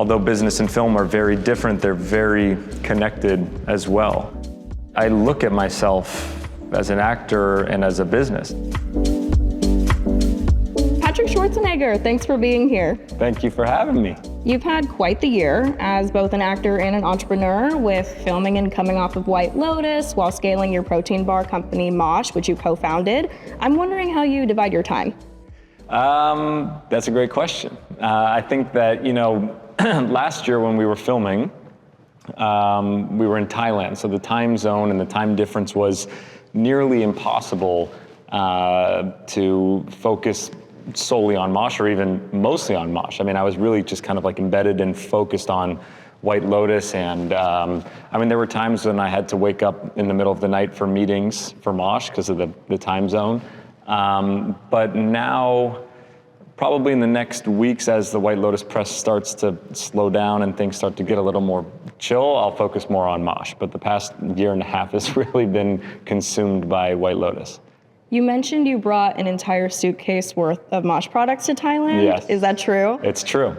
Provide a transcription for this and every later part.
although business and film are very different, they're very connected as well. I look at myself as an actor and as a business. Schwarzenegger, thanks for being here. Thank you for having me. You've had quite the year as both an actor and an entrepreneur, with filming and coming off of White Lotus while scaling your protein bar company Mosh, which you co-founded. I'm wondering how you divide your time. That's a great question. I think that, last year when we were filming, we were in Thailand, so the time zone and the time difference was nearly impossible to focus solely on Mosh, or even mostly on Mosh. I mean, I was really just kind of like embedded and focused on White Lotus, and there were times when I had to wake up in the middle of the night for meetings for Mosh because of the time zone. But now, probably in the next weeks, as the White Lotus press starts to slow down and things start to get a little more chill, I'll focus more on Mosh. But the past year and a half has really been consumed by White Lotus. You mentioned you brought an entire suitcase worth of Mosh products to Thailand. Yes. Is that true? It's true.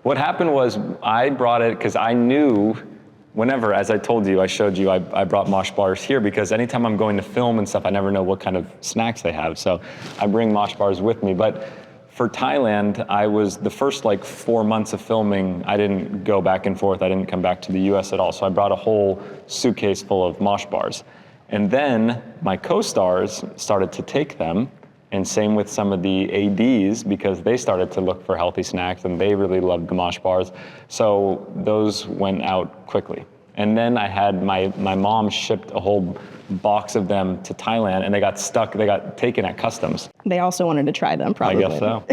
What happened was I brought it because I knew whenever, as I told you, I showed you, I brought Mosh bars here because anytime I'm going to film and stuff, I never know what kind of snacks they have. So I bring Mosh bars with me. But for Thailand, I was the first 4 months of filming, I didn't go back and forth. I didn't come back to the US at all. So I brought a whole suitcase full of Mosh bars. And then my co-stars started to take them, and same with some of the ADs, because they started to look for healthy snacks and they really loved the Mosh bars. So those went out quickly. And then I had my mom shipped a whole box of them to Thailand, and they got taken at customs. They also wanted to try them, probably. I guess so.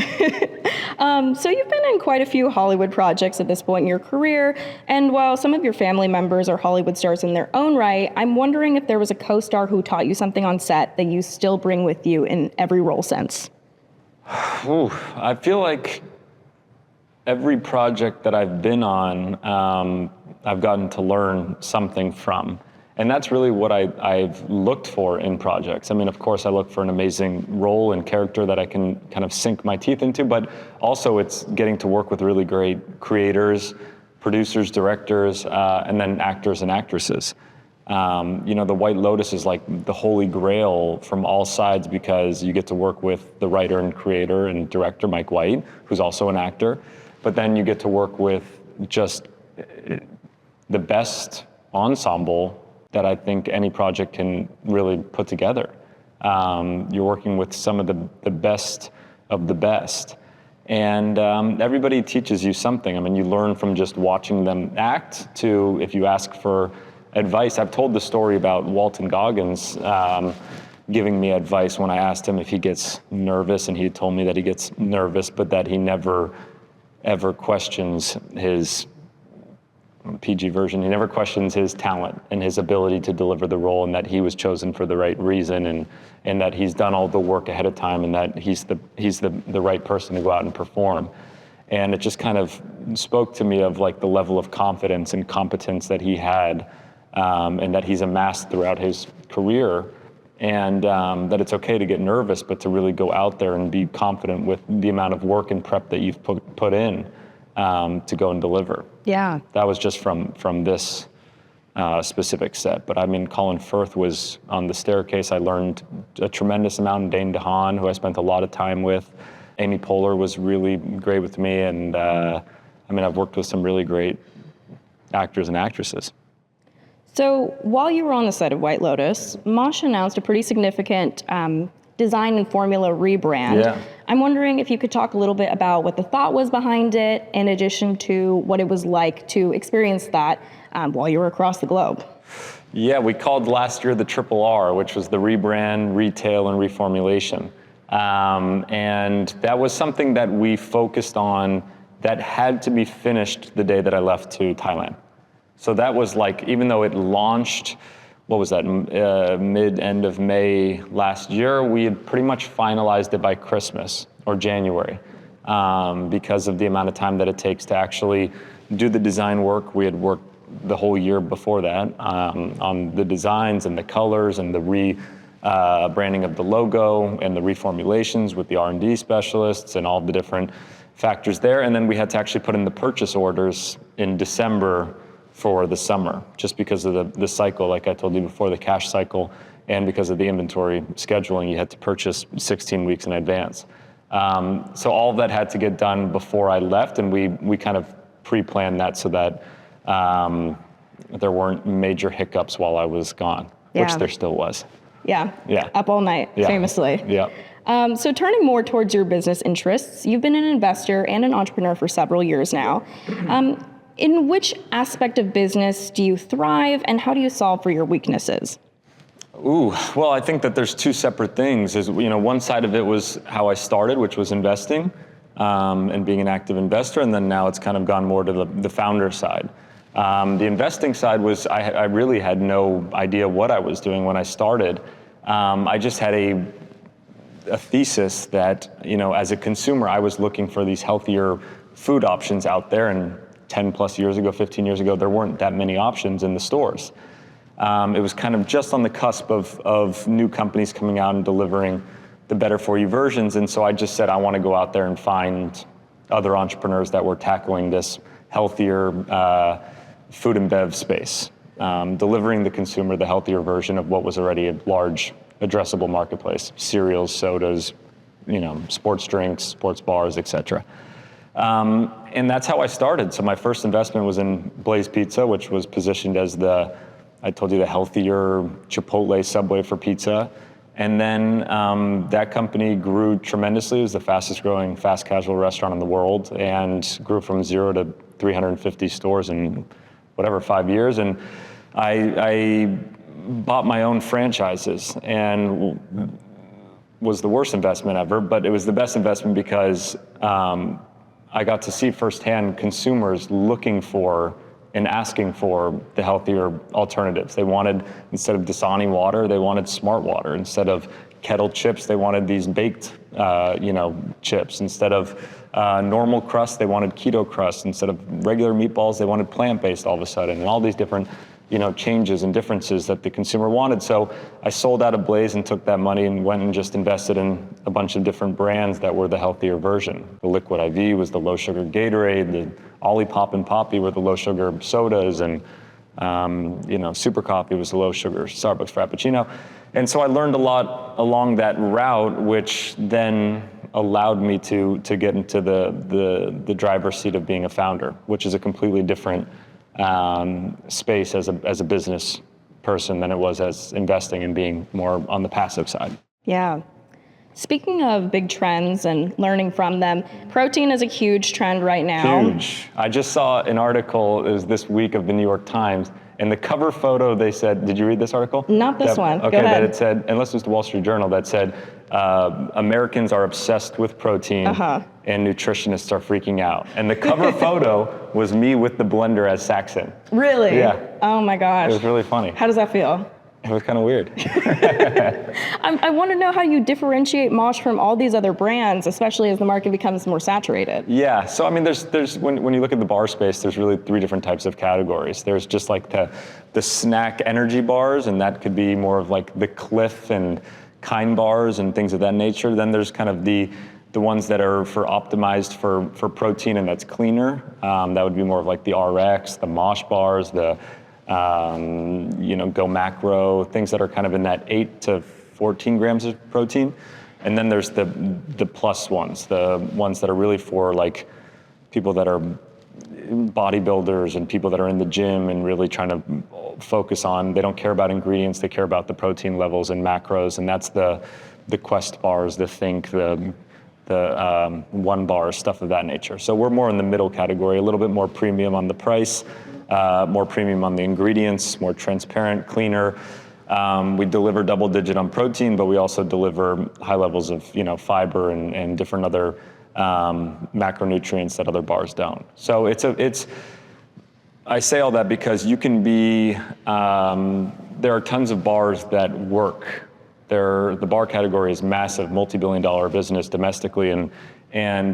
So you've been in quite a few Hollywood projects at this point in your career, and while some of your family members are Hollywood stars in their own right, I'm wondering if there was a co-star who taught you something on set that you still bring with you in every role since. I feel like every project that I've been on, I've gotten to learn something from. And that's really what I've looked for in projects. I mean, of course, I look for an amazing role and character that I can kind of sink my teeth into, but also it's getting to work with really great creators, producers, directors, and then actors and actresses. The White Lotus is like the holy grail from all sides because you get to work with the writer and creator and director, Mike White, who's also an actor, but then you get to work with just the best ensemble that I think any project can really put together. You're working with some of the best of the best. And everybody teaches you something. I mean, you learn from just watching them act to if you ask for advice. I've told the story about Walton Goggins giving me advice when I asked him if he gets nervous, and he told me that he gets nervous, but that he never, ever questions his PG version. He never questions his talent and his ability to deliver the role, and that he was chosen for the right reason, and that he's done all the work ahead of time, and that he's the right person to go out and perform. And it just kind of spoke to me of the level of confidence and competence that he had, and that he's amassed throughout his career, and that it's okay to get nervous, but to really go out there and be confident with the amount of work and prep that you've put in to go and deliver. Yeah. That was just from this specific set. But I mean, Colin Firth was on The Staircase. I learned a tremendous amount. Dane DeHaan, who I spent a lot of time with. Amy Poehler was really great with me. And I've worked with some really great actors and actresses. So while you were on the set of White Lotus, Mosh announced a pretty significant design and formula rebrand. Yeah. I'm wondering if you could talk a little bit about what the thought was behind it, in addition to what it was like to experience that while you were across the globe. Yeah, we called last year the Triple R, which was the rebrand, retail, and reformulation. And that was something that we focused on that had to be finished the day that I left to Thailand. So that was even though it launched, mid-end of May last year, we had pretty much finalized it by Christmas or January because of the amount of time that it takes to actually do the design work. We had worked the whole year before that on the designs and the colors and the branding of the logo and the reformulations with the R&D specialists and all the different factors there. And then we had to actually put in the purchase orders in December for the summer, just because of the cycle, like I told you before, the cash cycle, and because of the inventory scheduling, you had to purchase 16 weeks in advance. So all of that had to get done before I left, and we kind of pre-planned that so that there weren't major hiccups while I was gone, which there still was. Yeah. Yeah. Up all night, famously. Yeah. So turning more towards your business interests, you've been an investor and an entrepreneur for several years now. In which aspect of business do you thrive, and how do you solve for your weaknesses? Ooh, well, I think that there's two separate things. One side of it was how I started, which was investing and being an active investor, and then now it's kind of gone more to the founder side. The investing side was I really had no idea what I was doing when I started. I just had a thesis that, as a consumer, I was looking for these healthier food options out there, and 10 plus years ago, 15 years ago, there weren't that many options in the stores. It was kind of just on the cusp of new companies coming out and delivering the better for you versions. And so I just said, I want to go out there and find other entrepreneurs that were tackling this healthier food and bev space, delivering the consumer the healthier version of what was already a large addressable marketplace: cereals, sodas, sports drinks, sports bars, etc. And that's how I started. So my first investment was in Blaze Pizza, which was positioned as the healthier Chipotle Subway for pizza. And then that company grew tremendously. It was the fastest growing fast casual restaurant in the world, and grew from 0 to 350 stores in 5 years. And I bought my own franchises, and was the worst investment ever, but it was the best investment because I got to see firsthand consumers looking for and asking for the healthier alternatives. They wanted, instead of Dasani water, they wanted smart water. Instead of kettle chips, they wanted these baked chips. Instead of normal crust, they wanted keto crust. Instead of regular meatballs, they wanted plant-based all of a sudden. And all these different changes and differences that the consumer wanted. So I sold out of Blaze and took that money and went and just invested in a bunch of different brands that were the healthier version. The Liquid IV was the low sugar Gatorade, the Ollie Pop and Poppy were the low sugar sodas, and Super Coffee was the low sugar Starbucks Frappuccino. And so I learned a lot along that route, which then allowed me to get into the driver's seat of being a founder, which is a completely different space as a business person than it was as investing and being more on the passive side. Yeah. Speaking of big trends and learning from them, protein is a huge trend right now. Huge. I just saw an article, it was this week, of the New York Times, and the cover photo, they said, did you read this article? Not this one. Okay, Go ahead. that it said, unless it was the Wall Street Journal, that said, Americans are obsessed with protein, and nutritionists are freaking out. And the cover photo was me with the blender as Saxon. Really? Yeah. Oh my gosh. It was really funny. How does that feel? It was kind of weird. I want to know how you differentiate Mosh from all these other brands, especially as the market becomes more saturated. Yeah, so I mean, there's when you look at the bar space, there's really 3 different types of categories. There's just like the snack energy bars, and that could be more of like the Cliff and Kind bars and things of that nature. Then there's kind of the ones that are optimized for protein, and that's cleaner. That would be more of like the RX, the Mosh bars, the Go Macro, things that are kind of in that 8 to 14 grams of protein. And then there's the plus ones, the ones that are really for like people that are bodybuilders and people that are in the gym and really trying to focus on, they don't care about ingredients, they care about the protein levels and macros. And that's the Quest bars, the Think, the One bar, stuff of that nature. So we're more in the middle category, a little bit more premium on the price, more premium on the ingredients, more transparent, cleaner. We deliver double digit on protein, but we also deliver high levels of fiber and different other macronutrients that other bars don't. So I say all that because you can be, there are tons of bars that work. The bar category is massive, multi-billion-dollar business domestically, and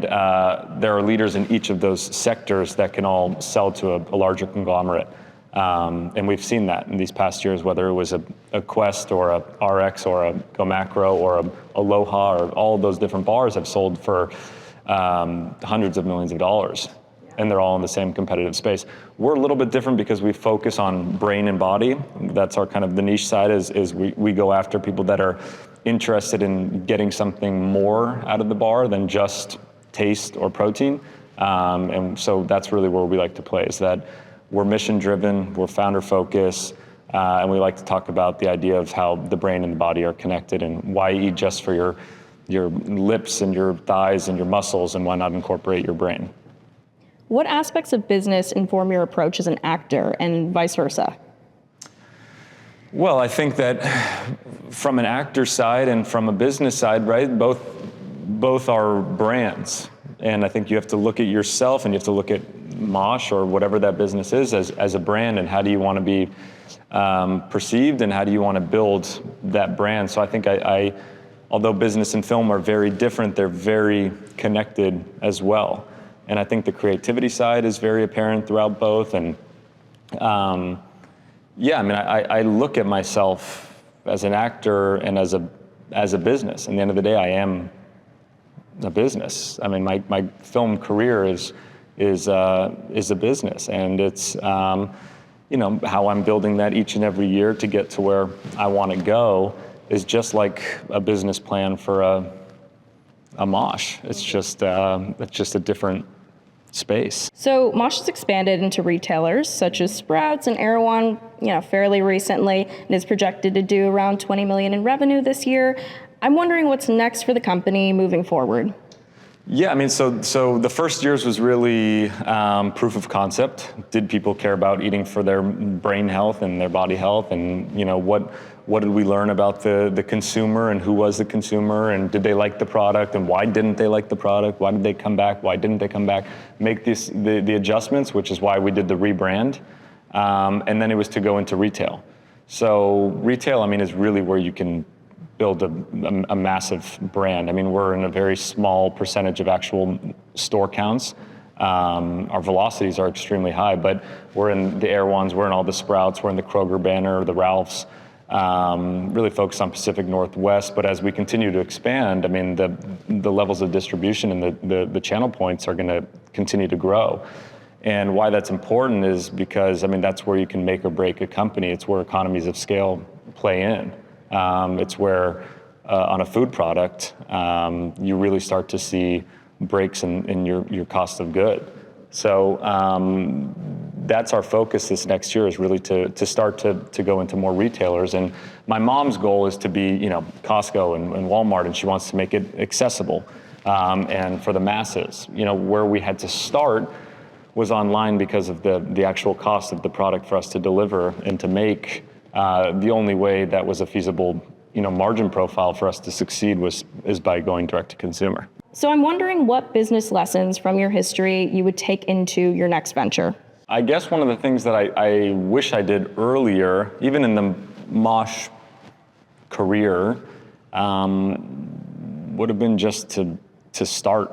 there are leaders in each of those sectors that can all sell to a larger conglomerate. And we've seen that in these past years, whether it was a Quest or a RX or a Go Macro or a Aloha, or all of those different bars have sold for hundreds of millions of dollars, and they're all in the same competitive space. We're a little bit different because we focus on brain and body. That's our kind of the niche side is we go after people that are interested in getting something more out of the bar than just taste or protein. And so that's really where we like to play, is that we're mission driven, we're founder focused, and we like to talk about the idea of how the brain and the body are connected and why eat just for your lips and your thighs and your muscles, and why not incorporate your brain. What aspects of business inform your approach as an actor and vice versa? Well, I think that from an actor side and from a business side, right, both are brands. And I think you have to look at yourself and you have to look at Mosh or whatever that business is as a brand, and how do you want to be perceived, and how do you want to build that brand. So I think I although business and film are very different, they're very connected as well. And I think the creativity side is very apparent throughout both. And yeah, I mean, I look at myself as an actor and as a business. At the end of the day, I am a business. I mean, my film career is a business, and it's you know, how I'm building that each and every year to get to where I want to go is just like a business plan for a Mosh. It's just a different space. So Mosh has expanded into retailers such as Sprouts and Erewhon, fairly recently, and is projected to do around 20 million in revenue this year. I'm wondering what's next for the company moving forward. Yeah, I mean, so the first years was really proof of concept. Did people care about eating for their brain health and their body health? And what did we learn about the consumer, and who was the consumer, and did they like the product, and why didn't they like the product? Why did they come back? Why didn't they come back? Make the adjustments, which is why we did the rebrand. And then it was to go into retail. So retail, I mean, is really where you can build a massive brand. I mean, we're in a very small percentage of actual store counts. Our velocities are extremely high, but we're in the Erewhons, we're in all the Sprouts, we're in the Kroger banner, the Ralphs, really focused on Pacific Northwest. But as we continue to expand, I mean, the levels of distribution and the channel points are gonna continue to grow. And why that's important is because, I mean, that's where you can make or break a company. It's where economies of scale play in. It's where, on a food product, you really start to see breaks in your cost of good. So that's our focus this next year, is really to start to go into more retailers. And my mom's goal is to be, Costco and Walmart, and she wants to make it accessible and for the masses. Where we had to start was online because of the actual cost of the product for us to deliver and to make. The only way that was a feasible, margin profile for us to succeed is by going direct to consumer. So I'm wondering what business lessons from your history you would take into your next venture. I guess one of the things that I wish I did earlier, even in the Mosh career, would have been just to start.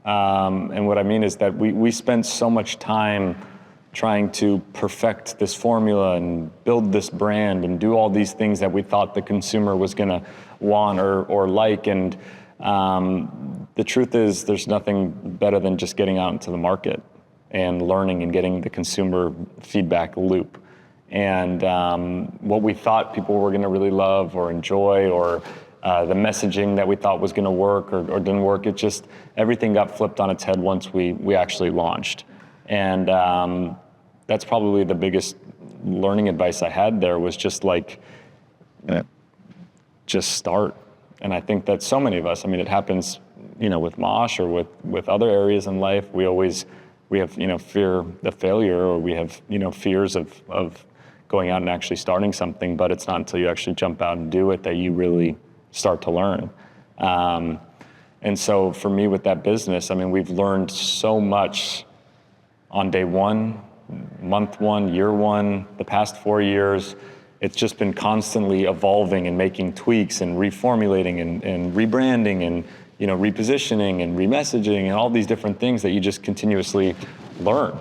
And what I mean is that we spent so much time trying to perfect this formula and build this brand and do all these things that we thought the consumer was going to want or like. And the truth is, there's nothing better than just getting out into the market and learning and getting the consumer feedback loop. And what we thought people were going to really love or enjoy, or the messaging that we thought was going to work or didn't work, it just, everything got flipped on its head once we actually launched. And that's probably the biggest learning advice I had there, was just just start. And I think that so many of us, I mean, it happens, with Mosh or with other areas in life. We have, fear of failure, or we have, fears of going out and actually starting something, but it's not until you actually jump out and do it that you really start to learn. And so for me with that business, I mean, we've learned so much on day one, month one, year one, the past 4 years. It's just been constantly evolving and making tweaks and reformulating and rebranding and repositioning and remessaging and all these different things that you just continuously learn.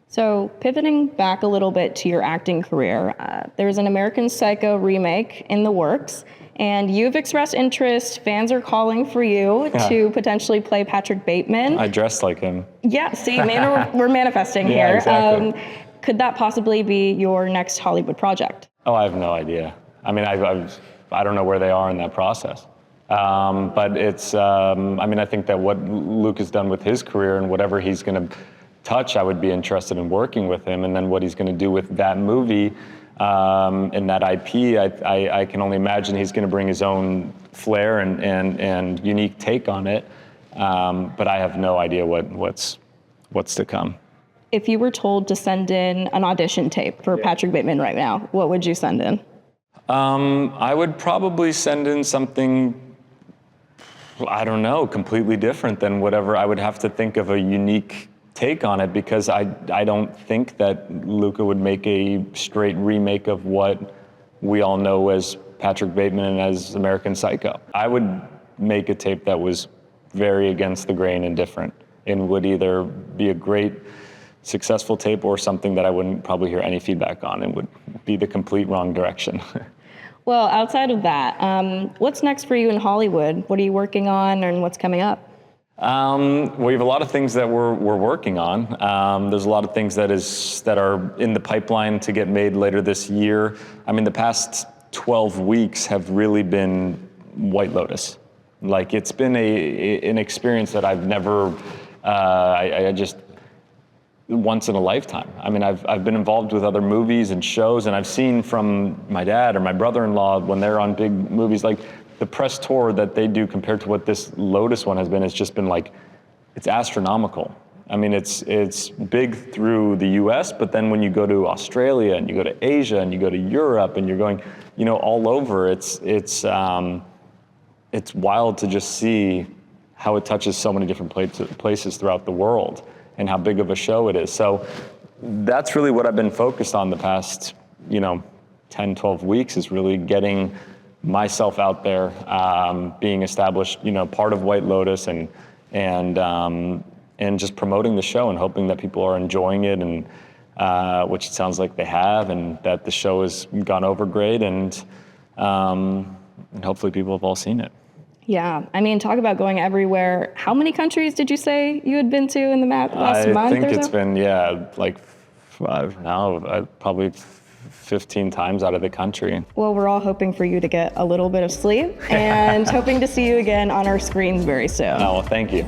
So pivoting back a little bit to your acting career, there's an American Psycho remake in the works. and you've expressed interest. Fans are calling for you to potentially play Patrick Bateman. I dressed like him. Yeah, see, man, we're manifesting Yeah, here. exactly. Could that possibly be your next Hollywood project? Oh, I have no idea. I mean, I don't know where they are in that process. But it's, I mean, I think that what Luke has done with his career and whatever he's going to touch, I would be interested in working with him. And then what he's going to do with that movie and that IP, I can only imagine he's going to bring his own flair and unique take on it. But I have no idea what's to come. If you were told to send in an audition tape for Patrick Bateman right now, what would you send in? I would probably send in something, I don't know, completely different than whatever. I would have to think of a unique take on it, because I don't think that Luca would make a straight remake of what we all know as Patrick Bateman and as American Psycho. I would make a tape that was very against the grain and different, and would either be a great successful tape or something that I wouldn't probably hear any feedback on and would be the complete wrong direction. Well, outside of that, what's next for you in Hollywood? What are you working on and what's coming up? We have a lot of things that we're working on. There's a lot of things that are in the pipeline to get made later this year. I mean, the past 12 weeks have really been White Lotus. Like, it's been an experience that I've never, I just, once in a lifetime. I mean, I've been involved with other movies and shows, and I've seen from my dad or my brother-in-law when they're on big movies, like the press tour that they do compared to what this Lotus one has been, it's just been like, it's astronomical. I mean, it's big through the US, but then when you go to Australia and you go to Asia and you go to Europe and you're going, you know, all over, it's wild to just see how it touches so many different places throughout the world and how big of a show it is. So that's really what I've been focused on the past, 10, 12 weeks, is really getting myself out there, being established, part of White Lotus, and just promoting the show and hoping that people are enjoying it, and which it sounds like they have, and that the show has gone over great, and hopefully people have all seen it. Yeah, I mean, talk about going everywhere. How many countries did you say you had been to in the last month or so? I think it's been, like probably 15 times out of the country. Well, we're all hoping for you to get a little bit of sleep and hoping to see you again on our screens very soon. Oh, well, thank you.